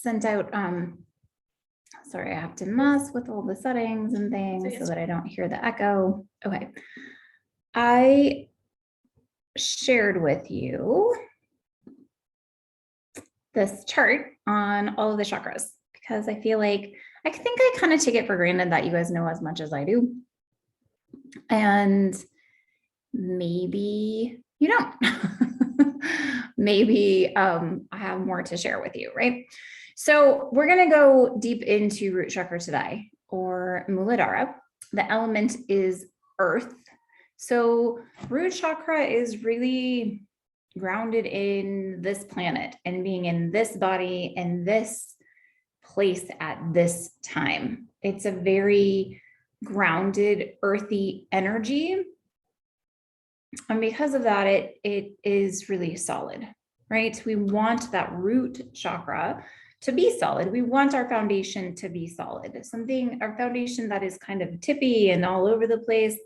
sent out, sorry, I have to mess with all the settings and things so that I don't hear the echo. Okay. I shared with you this chart on all of the chakras because I feel like I think I kind of take it for granted that you guys know as much as I do. And maybe you don't. Maybe I have more to share with you, right? So we're going to go deep into root chakra today, or Muladhara. The element is earth. So root chakra is really grounded in this planet and being in this body and this place at this time. It's a very grounded, earthy energy. And because of that, it is really solid, right? We want that root chakra to be solid. We want our foundation to be solid. Our foundation that is kind of tippy and all over the place,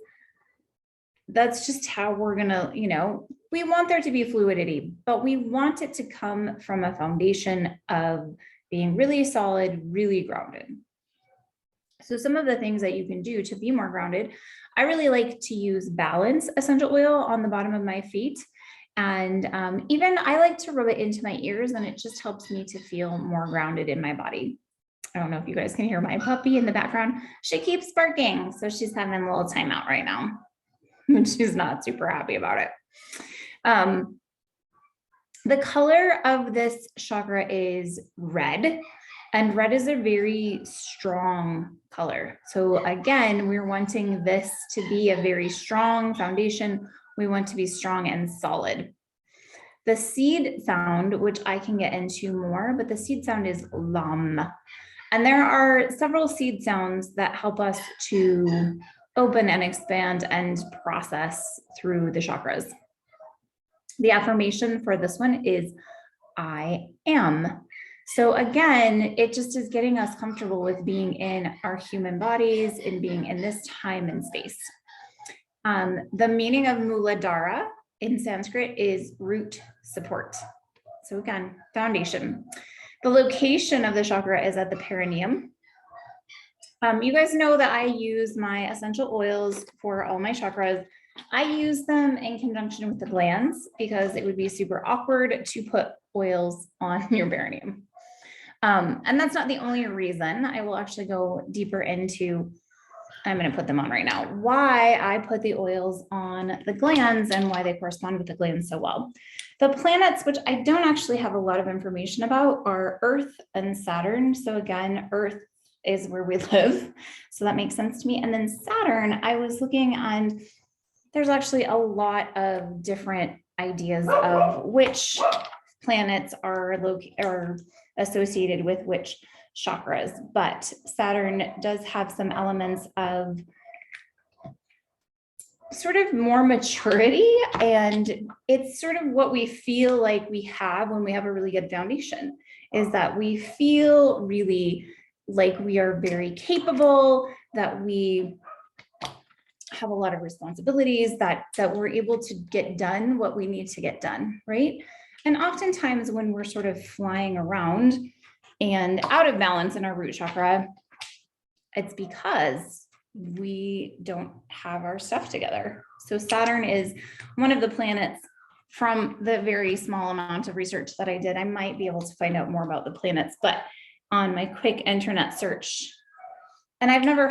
that's just how we're gonna, we want there to be fluidity, but we want it to come from a foundation of being really solid, really grounded. So some of the things that you can do to be more grounded, I really like to use balance essential oil on the bottom of my feet. And even I like to rub it into my ears, and it just helps me to feel more grounded in my body. I don't know if you guys can hear my puppy in the background. She keeps barking. So she's having a little timeout right now. And she's not super happy about it. The color of this chakra is red, and red is a very strong color. So again, we're wanting this to be a very strong foundation. We want to be strong and solid. The seed sound, which I can get into more, but the seed sound is lam. And there are several seed sounds that help us to open and expand and process through the chakras. The affirmation for this one is I am. So again, it just is getting us comfortable with being in our human bodies and being in this time and space. The meaning of Muladhara in Sanskrit is root support. So again, foundation. The location of the chakra is at the perineum. You guys know that I use my essential oils for all my chakras. I use them in conjunction with the glands because it would be super awkward to put oils on your perineum. And that's not the only reason. I will actually go deeper into, I'm going to put them on right now, why I put the oils on the glands and why they correspond with the glands so well. The planets, which I don't actually have a lot of information about, are Earth and Saturn. So again, Earth is where we live. So that makes sense to me. And then Saturn, I was looking, and there's actually a lot of different ideas of which planets are associated with which chakras, but Saturn does have some elements of sort of more maturity, and it's sort of what we feel like we have when we have a really good foundation, is that we feel really like we are very capable, that we have a lot of responsibilities, that we're able to get done what we need to get done, right? And oftentimes when we're sort of flying around and out of balance in our root chakra, it's because we don't have our stuff together. So Saturn is one of the planets. From the very small amount of research that I did, I might be able to find out more about the planets, but on my quick internet search, and I've never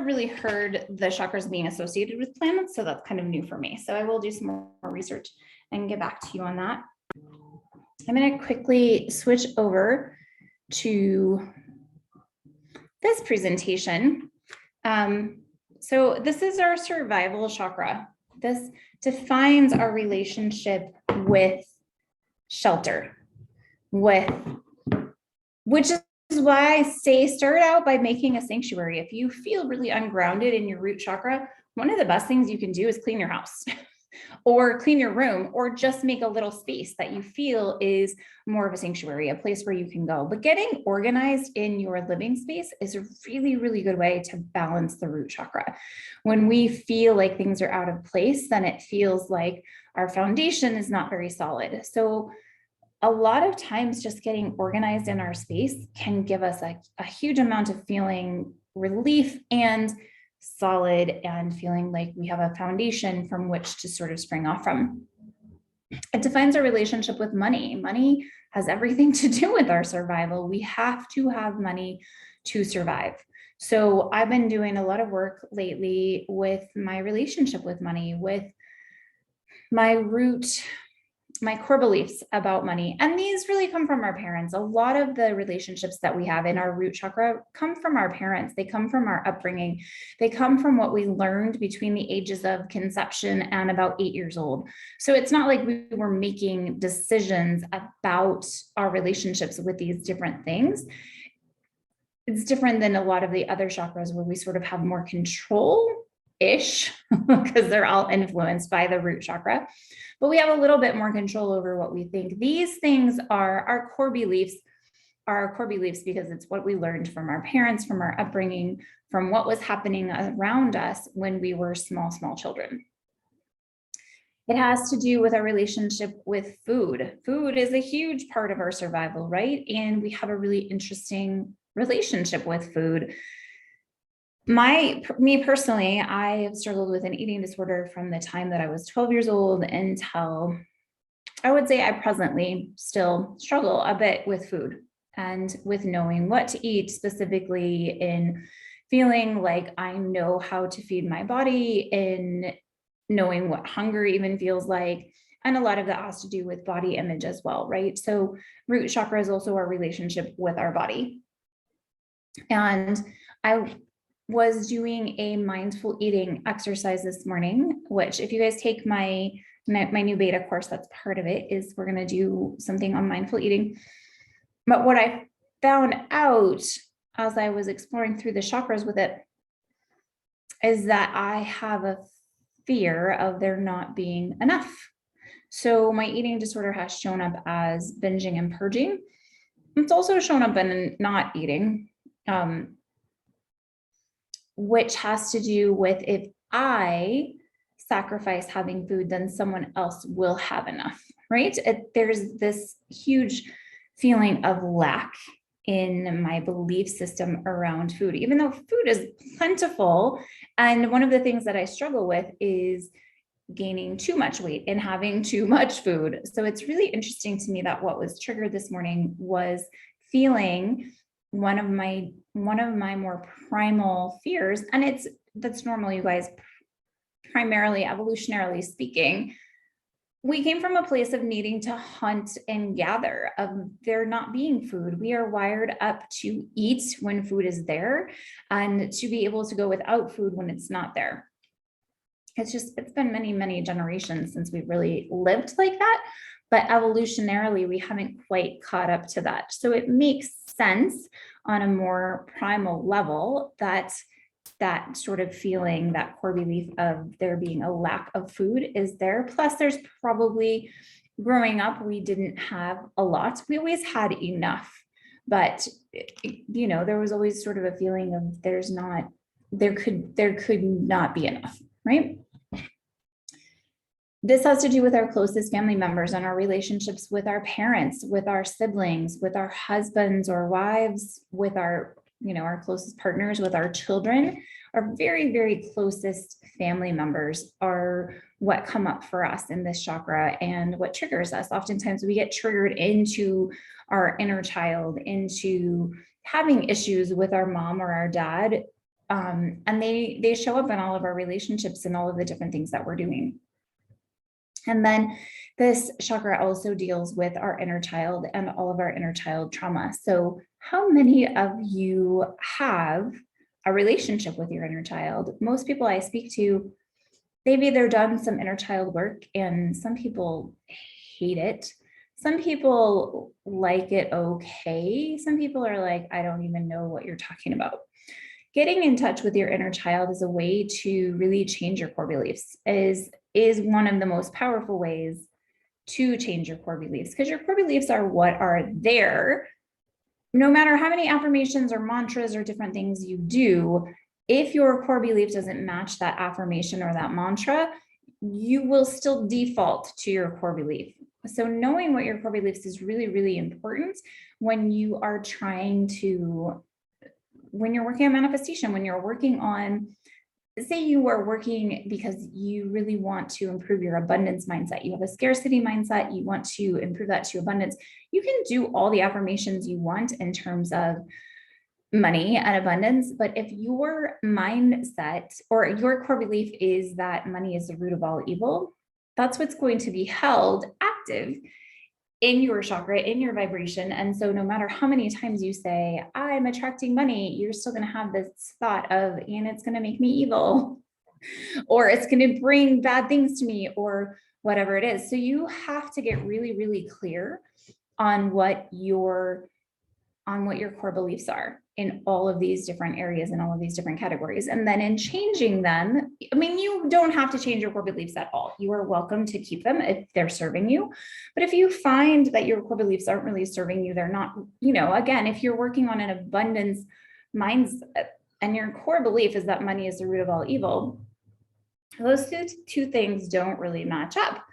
really heard the chakras being associated with planets, so that's kind of new for me. So I will do some more research and get back to you on that. I'm going to quickly switch over to this presentation. So this is our survival chakra. This defines our relationship with shelter, which is why I say start out by making a sanctuary. If you feel really ungrounded in your root chakra, one of the best things you can do is clean your house or clean your room, or just make a little space that you feel is more of a sanctuary, a place where you can go. But getting organized in your living space is a really, really good way to balance the root chakra. When we feel like things are out of place, then it feels like our foundation is not very solid. So a lot of times just getting organized in our space can give us a huge amount of feeling relief and solid, and feeling like we have a foundation from which to sort of spring off from. It defines our relationship with money. Money has everything to do with our survival. We have to have money to survive. So I've been doing a lot of work lately with my relationship with money, with my core beliefs about money. And these really come from our parents. A lot of the relationships that we have in our root chakra come from our parents. They come from our upbringing. They come from what we learned between the ages of conception and about 8 years old. So it's not like we were making decisions about our relationships with these different things. It's different than a lot of the other chakras where we sort of have more control-ish because they're all influenced by the root chakra. But we have a little bit more control over what we think. These things are our core beliefs, because it's what we learned from our parents, from our upbringing, from what was happening around us when we were small children. It has to do with our relationship with food. Food is a huge part of our survival, right? And we have a really interesting relationship with food. Me personally, I have struggled with an eating disorder from the time that I was 12 years old until, I would say I presently still struggle a bit with food and with knowing what to eat, specifically in feeling like I know how to feed my body, in knowing what hunger even feels like. And a lot of that has to do with body image as well, right? So root chakra is also our relationship with our body. And I was doing a mindful eating exercise this morning, which if you guys take my new beta course, that's part of it, is we're going to do something on mindful eating. But what I found out as I was exploring through the chakras with it is that I have a fear of there not being enough. So my eating disorder has shown up as binging and purging. It's also shown up in not eating, which has to do with if I sacrifice having food, then someone else will have enough, right? There's this huge feeling of lack in my belief system around food, even though food is plentiful. And one of the things that I struggle with is gaining too much weight and having too much food. So it's really interesting to me that what was triggered this morning was feeling one of my more primal fears. And that's normal, you guys. Primarily, evolutionarily speaking, we came from a place of needing to hunt and gather, of there not being food. We are wired up to eat when food is there and to be able to go without food when it's not there. It's been many generations since we've really lived like that. But evolutionarily, we haven't quite caught up to that. So it makes sense on a more primal level that sort of feeling, that core belief of there being a lack of food is there. Plus, there's probably, growing up, we didn't have a lot. We always had enough. But, there was always sort of a feeling of there could not be enough, right? This has to do with our closest family members and our relationships with our parents, with our siblings, with our husbands or wives, with our closest partners, with our children. Our very closest family members are what come up for us in this chakra and what triggers us. Oftentimes we get triggered into our inner child, into having issues with our mom or our dad. And they show up in all of our relationships and all of the different things that we're doing. And then this chakra also deals with our inner child and all of our inner child trauma. So how many of you have a relationship with your inner child? Most people I speak to, they've either done some inner child work, and some people hate it. Some people like it okay. Some people are like, I don't even know what you're talking about. Getting in touch with your inner child is a way to really change your core beliefs, is one of the most powerful ways to change your core beliefs, because your core beliefs are what are there. No matter how many affirmations or mantras or different things you do, if your core belief doesn't match that affirmation or that mantra, you will still default to your core belief. So knowing what your core beliefs is really, really important when you are trying to, when you're working on manifestation, when you're working on, say you are working because you really want to improve your abundance mindset. You have a scarcity mindset. You want to improve that to abundance. You can do all the affirmations you want in terms of money and abundance. But if your mindset or your core belief is that money is the root of all evil, that's what's going to be held active in your chakra, in your vibration. And so no matter how many times you say, I'm attracting money, you're still going to have this thought of, and it's going to make me evil, or it's going to bring bad things to me, or whatever it is. So you have to get really, really clear on what your core beliefs are in all of these different areas and all of these different categories. And then in changing them, I mean, you don't have to change your core beliefs at all. You are welcome to keep them if they're serving you. But if you find that your core beliefs aren't really serving you, they're not, again, if you're working on an abundance mindset and your core belief is that money is the root of all evil, those two things don't really match up.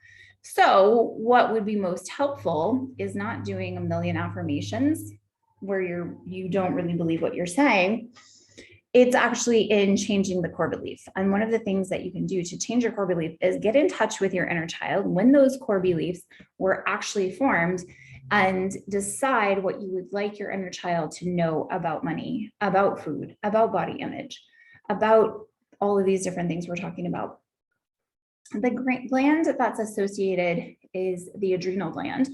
So what would be most helpful is not doing a million affirmations where you don't really believe what you're saying. It's actually in changing the core belief. And one of the things that you can do to change your core belief is get in touch with your inner child when those core beliefs were actually formed, and decide what you would like your inner child to know about money, about food, about body image, about all of these different things we're talking about. The gland that's associated is the adrenal gland.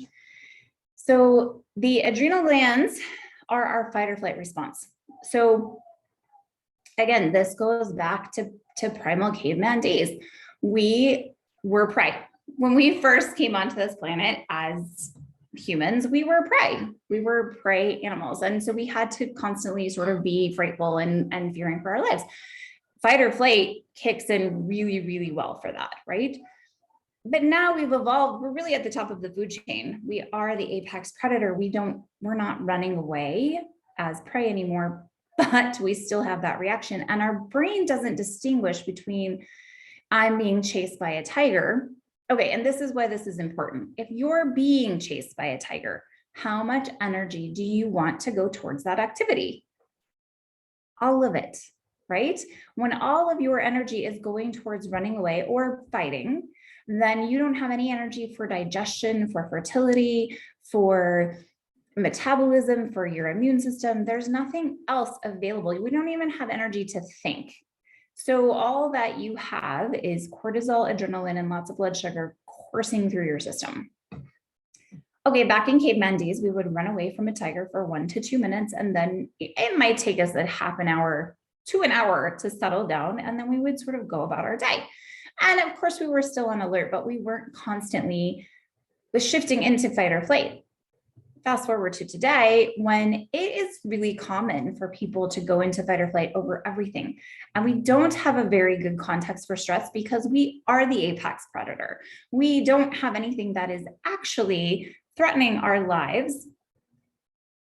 So the adrenal glands are our fight or flight response. So again, this goes back to primal caveman days. We were prey. When we first came onto this planet as humans, we were prey. We were prey animals. And so we had to constantly sort of be frightful and fearing for our lives. Fight or flight kicks in really, really well for that, right? But now we've evolved. We're really at the top of the food chain. We are the apex predator. We're not running away as prey anymore, but we still have that reaction. And our brain doesn't distinguish between I'm being chased by a tiger. Okay, and this is why this is important. If you're being chased by a tiger, how much energy do you want to go towards that activity? All of it, right? When all of your energy is going towards running away or fighting, then you don't have any energy for digestion, for fertility, for metabolism, for your immune system. There's nothing else available. We don't even have energy to think. So all that you have is cortisol, adrenaline, and lots of blood sugar coursing through your system. Okay, back in caveman days, we would run away from a tiger for 1 to 2 minutes, and then it might take us a half an hour to an hour to settle down, and then we would sort of go about our day. And of course, we were still on alert, but we weren't constantly shifting into fight or flight. Fast forward to today, when it is really common for people to go into fight or flight over everything. And we don't have a very good context for stress because we are the apex predator. We don't have anything that is actually threatening our lives.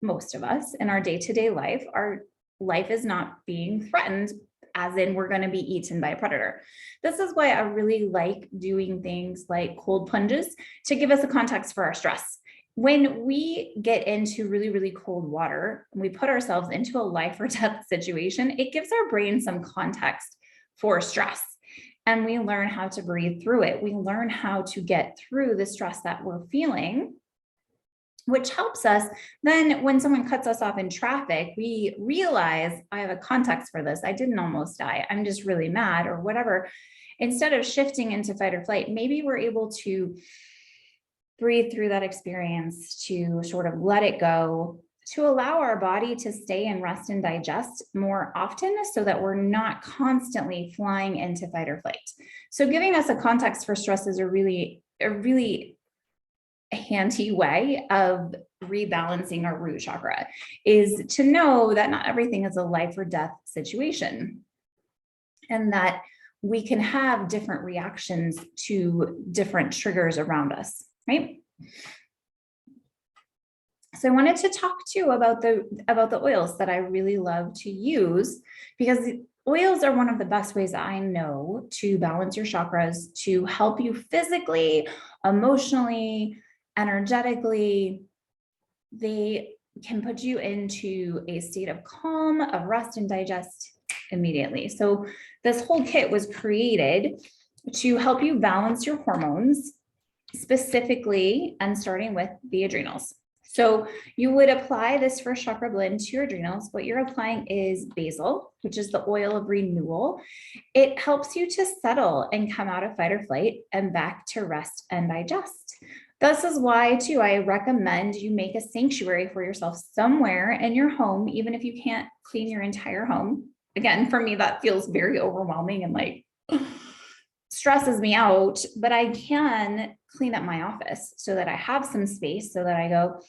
Most of us in our day-to-day life, our life is not being threatened, as in we're going to be eaten by a predator. This is why I really like doing things like cold plunges to give us a context for our stress. When we get into really, really cold water and we put ourselves into a life or death situation, it gives our brain some context for stress. And we learn how to breathe through it. We learn how to get through the stress that we're feeling, which helps us. Then when someone cuts us off in traffic, we realize I have a context for this. I didn't almost die. I'm just really mad or whatever. Instead of shifting into fight or flight, maybe we're able to breathe through that experience, to sort of let it go, to allow our body to stay and rest and digest more often so that we're not constantly flying into fight or flight. So giving us a context for stress is a really handy way of rebalancing our root chakra, is to know that not everything is a life or death situation, and that we can have different reactions to different triggers around us, right? So I wanted to talk too about the oils that I really love to use, because oils are one of the best ways I know to balance your chakras, to help you physically, emotionally, energetically, they can put you into a state of calm, of rest and digest immediately. So this whole kit was created to help you balance your hormones, specifically, and starting with the adrenals. So you would apply this first chakra blend to your adrenals. What you're applying is basil, which is the oil of renewal. It helps you to settle and come out of fight or flight and back to rest and digest. This is why, too, I recommend you make a sanctuary for yourself somewhere in your home, even if you can't clean your entire home. Again, for me, that feels very overwhelming and like stresses me out, but I can clean up my office so that I have some space, so that I go,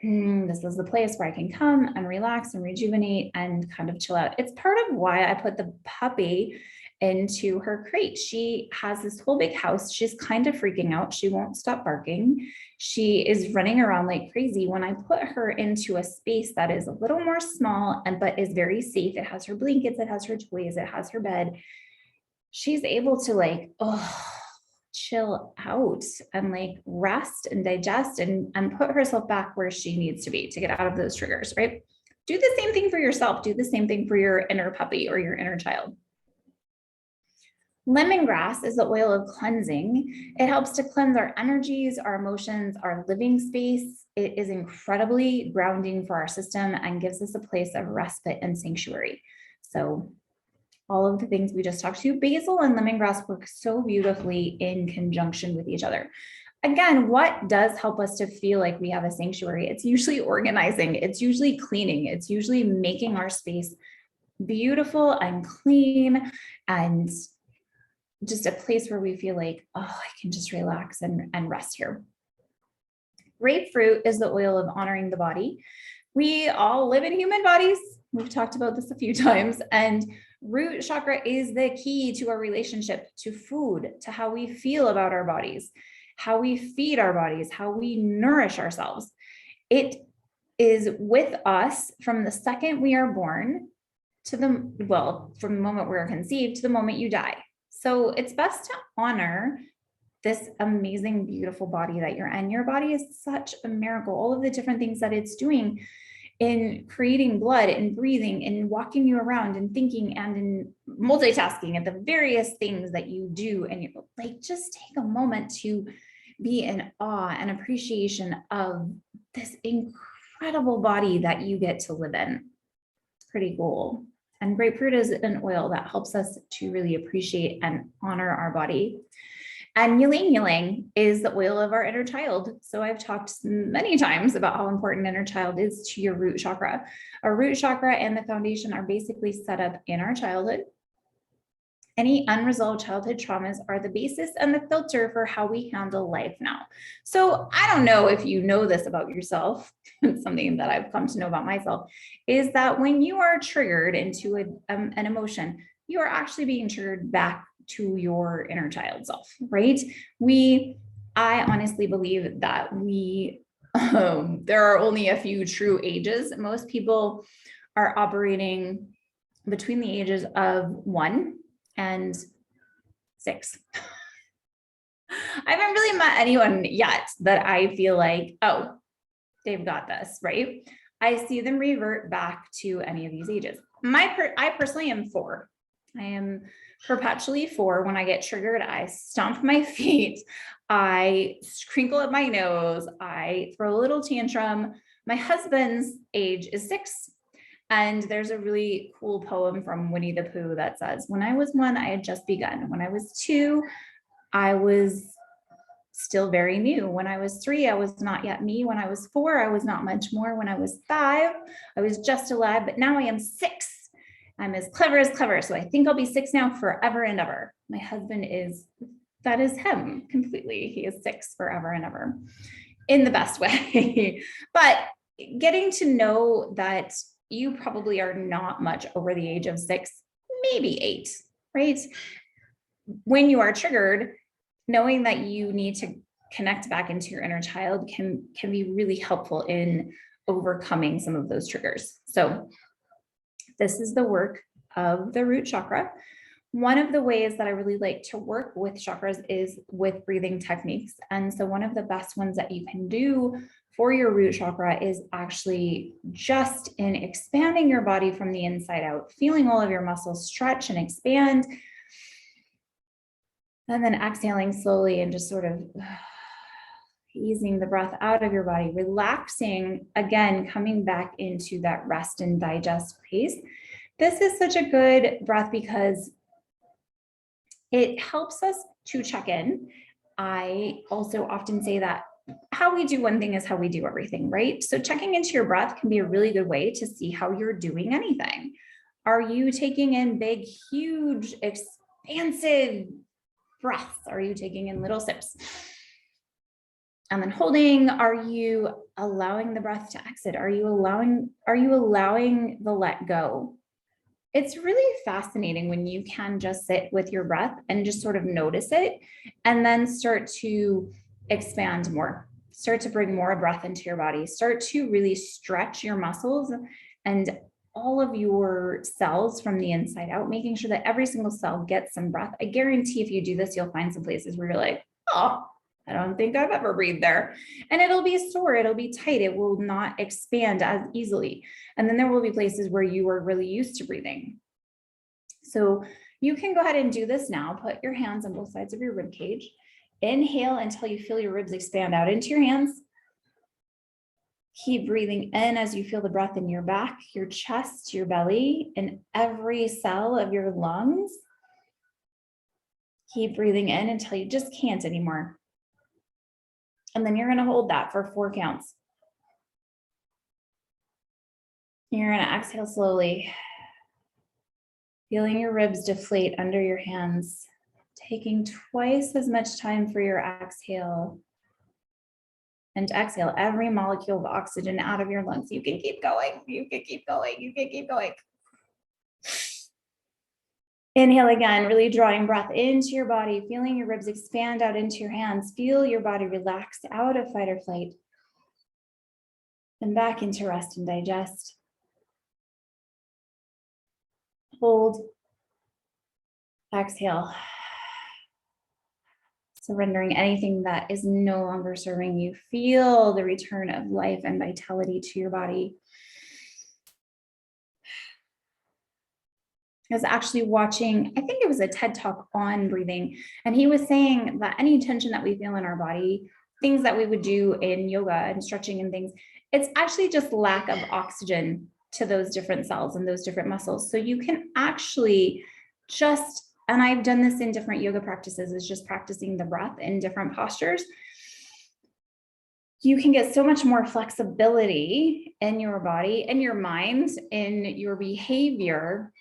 this is the place where I can come and relax and rejuvenate and kind of chill out. It's part of why I put the puppy into her crate. She has this whole big house. She's kind of freaking out. She won't stop barking. She is running around like crazy. When I put her into a space that is a little more small but is very safe, it has her blankets, it has her toys, it has her bed, she's able to like, chill out and like rest and digest and put herself back where she needs to be to get out of those triggers, right? Do the same thing for yourself. Do the same thing for your inner puppy or your inner child. Lemongrass is the oil of cleansing. It helps to cleanse our energies, our emotions, our living space. It is incredibly grounding for our system and gives us a place of respite and sanctuary. So all of the things we just talked to, basil and lemongrass work so beautifully in conjunction with each other. Again, what does help us to feel like we have a sanctuary? It's usually organizing. It's usually cleaning. It's usually making our space beautiful and clean and just a place where we feel like, I can just relax and rest here. Grapefruit is the oil of honoring the body. We all live in human bodies. We've talked about this a few times, and root chakra is the key to our relationship to food, to how we feel about our bodies, how we feed our bodies, how we nourish ourselves. It is with us from the second we are born from the moment we're conceived to the moment you die. So it's best to honor this amazing, beautiful body that you're in. Your body is such a miracle. All of the different things that it's doing in creating blood and breathing and walking you around and thinking and in multitasking and the various things that you do. And you like, just take a moment to be in awe and appreciation of this incredible body that you get to live in. It's pretty cool. And grapefruit is an oil that helps us to really appreciate and honor our body. And ylang ylang is the oil of our inner child. So I've talked many times about how important inner child is to your root chakra. Our root chakra and the foundation are basically set up in our childhood. Any unresolved childhood traumas are the basis and the filter for how we handle life now. So I don't know if you know this about yourself. It's something that I've come to know about myself, is that when you are triggered into an emotion, you are actually being triggered back to your inner child self, right? I honestly believe that there are only a few true ages. Most people are operating between the ages of 1 and 6. I haven't really met anyone yet that I feel like, they've got this, right? I see them revert back to any of these ages. I personally am 4. I am perpetually 4. When I get triggered, I stomp my feet, I crinkle up my nose, I throw a little tantrum. My husband's age is 6. And there's a really cool poem from Winnie the Pooh that says, when I was 1, I had just begun. When I was 2, I was still very new. When I was 3, I was not yet me. When I was 4, I was not much more. When I was 5, I was just alive, but now I am 6. I'm as clever as clever. So I think I'll be 6 now forever and ever. My husband that is him completely. He is 6 forever and ever in the best way. But getting to know that you probably are not much over the age of 6, maybe 8, right? When you are triggered, knowing that you need to connect back into your inner child can be really helpful in overcoming some of those triggers. So this is the work of the root chakra. one of the ways that I really like to work with chakras is with breathing techniques. And so one of the best ones that you can do for your root chakra is actually just in expanding your body from the inside out, feeling all of your muscles stretch and expand. And then exhaling slowly and just sort of easing the breath out of your body, relaxing, again, coming back into that rest and digest phase. This is such a good breath because it helps us to check in. I also often say that how we do one thing is how we do everything, right? So checking into your breath can be a really good way to see how you're doing anything. Are you taking in big, huge, expansive breaths? Are you taking in little sips? And then holding, are you allowing the breath to exit? Are you allowing the let go? It's really fascinating when you can just sit with your breath and just sort of notice it and then start to expand more, start to bring more breath into your body, start to really stretch your muscles and all of your cells from the inside out, making sure that every single cell gets some breath. I guarantee if you do this, you'll find some places where you're like, oh, I don't think I've ever breathed there. And it'll be sore, it'll be tight, it will not expand as easily. And then there will be places where you are really used to breathing. So you can go ahead and do this now. Put your hands on both sides of your rib cage. Inhale until you feel your ribs expand out into your hands. Keep breathing in as you feel the breath in your back, your chest, your belly, and every cell of your lungs. Keep breathing in until you just can't anymore. And then you're going to hold that for 4 counts. You're going to exhale slowly, feeling your ribs deflate under your hands, taking twice as much time for your exhale. And exhale every molecule of oxygen out of your lungs. You can keep going. You can keep going. You can keep going. Inhale again, really drawing breath into your body, feeling your ribs expand out into your hands. Feel your body relax out of fight or flight. And back into rest and digest. Hold. Exhale. Surrendering anything that is no longer serving you. Feel the return of life and vitality to your body. I was actually watching, I think it was a TED Talk on breathing, and he was saying that any tension that we feel in our body, things that we would do in yoga and stretching and things, it's actually just lack of oxygen to those different cells and those different muscles. So you can actually just, and I've done this in different yoga practices, is just practicing the breath in different postures. You can get so much more flexibility in your body, in your mind, in your behavior,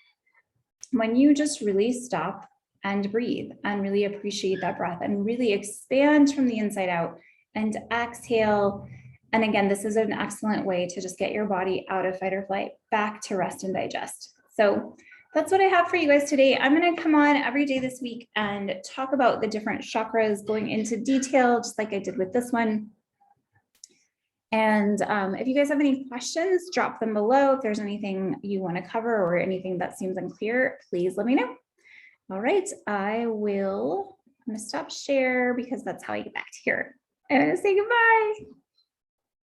when you just really stop and breathe and really appreciate that breath and really expand from the inside out and exhale. And again, this is an excellent way to just get your body out of fight or flight, back to rest and digest. So that's what I have for you guys today. I'm going to come on every day this week and talk about the different chakras, going into detail, just like I did with this one. And if you guys have any questions, drop them below. If there's anything you want to cover or anything that seems unclear, please let me know. All right, I'm going to stop share because that's how I get back to here. I'm going to say goodbye.